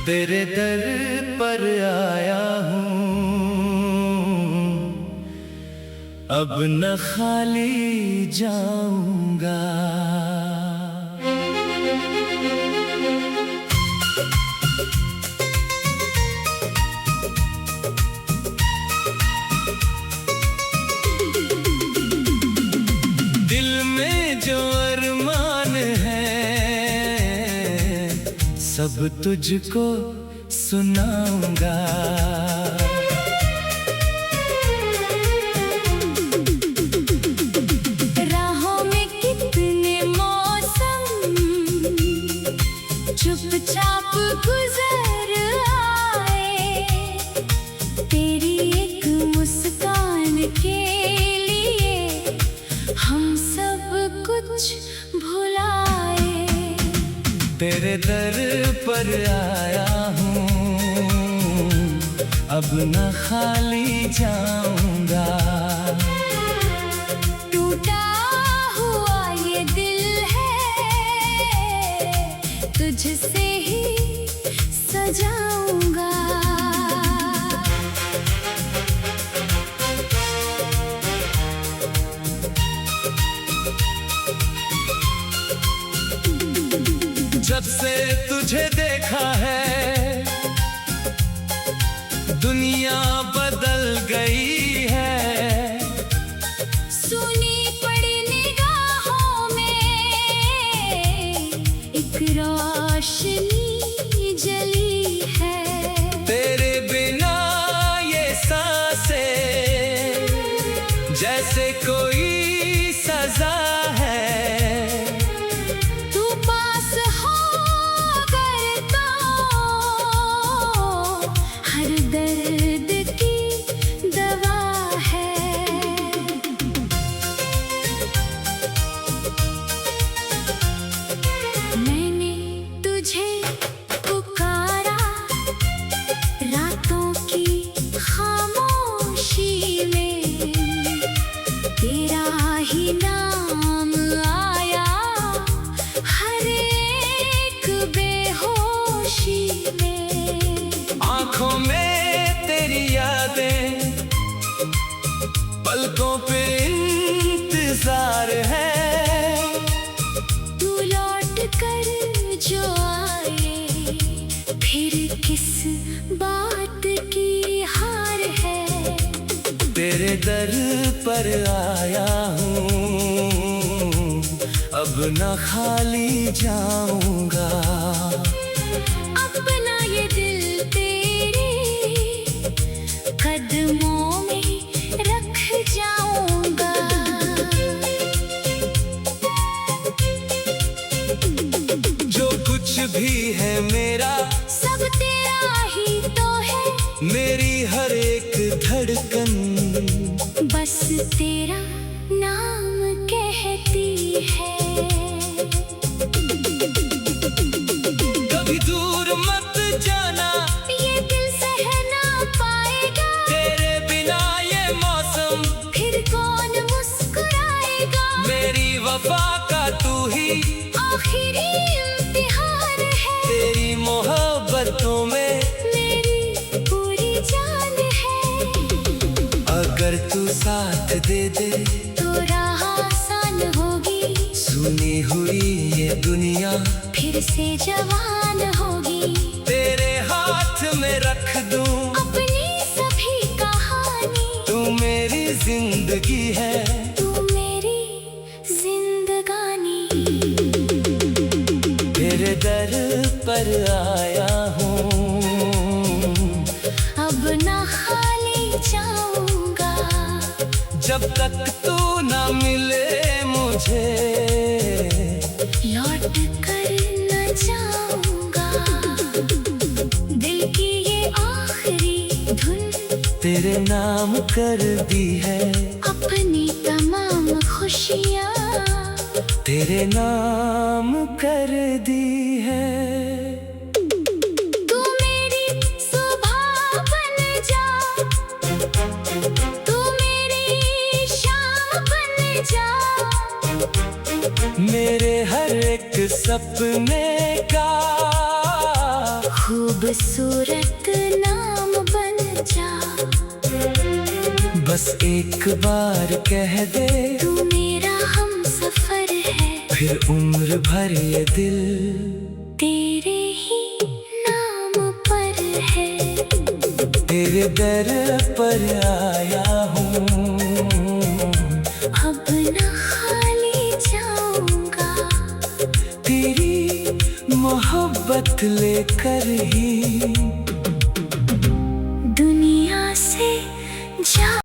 तेरे दर पर आया हूँ, अब न खाली जाऊंगा। दिल में जो अरमान है सब तुझको सुनाऊंगा। राहों में कितने मौसम चुपचाप गुजर आए, तेरी एक मुस्कान के लिए हम सब कुछ भुलाए। तेरे दर पर आया हूँ, अब न खाली जाऊंगा। टूटा हुआ ये दिल है, तुझसे ही सजाऊंगा। जब से तुझे देखा है दुनिया बदल गई है। सुनी पड़ी निगाहों में एक रोशनी जली है। तेरे बिना ये सांसें जैसे कोई सजा है। दर्द की दवा है। मैंने तुझे पुकारा रातों की खामोशी में, तेरा ही नाम आया हर एक बेहोशी में। आँखों में तेरी यादें, पलकों पे इंतजार है। तू लौट कर जो आए फिर किस बात की हार है। तेरे दर पर आया हूँ, अब न खाली जाऊंगा। अपना ये दिल तेरे कदमों में रख जाऊंगा। जो कुछ भी है मेरा सब तेरा ही तो है। मेरी हर एक धड़कन बस तेरा नाम कहती है। कभी दूर मत जाना, ये दिल सह ना पाएगा। तेरे बिना ये मौसम फिर कौन मुस्कुराएगा। मेरी वफा का तू ही आखिरी इम्तिहान है। तेरी मोहब्बतों में मेरी पूरी जान है। अगर तू साथ दे दे तो राह आसान होगी। सुनी हुई ये दुनिया फिर से जवान होगी। तेरे हाथ में रख दूं अपनी सभी कहानी। तू मेरी जिंदगी है, तू मेरी जिंदगानी। तेरे दर पर आया हूँ, अब ना खाली जाऊंगा। जब तक तू ना मिले मुझे लौट कर न जाऊंगा। दिल की ये आखिरी धुन तेरे नाम कर दी है। अपनी तमाम खुशियाँ तेरे नाम कर दी है। तू मेरी सुबह बन जा, तू मेरी शाम बन जा। मेरे हर एक सपने का खूब खूबसूरत नाम बन जा। बस एक बार कह दे तू मेरा हम सफर है, फिर उम्र भर ये दिल तेरे ही नाम पर है। तेरे दर पर आया हूँ, अब न खाली जाऊंगा, तेरी मोहब्बत लेकर ही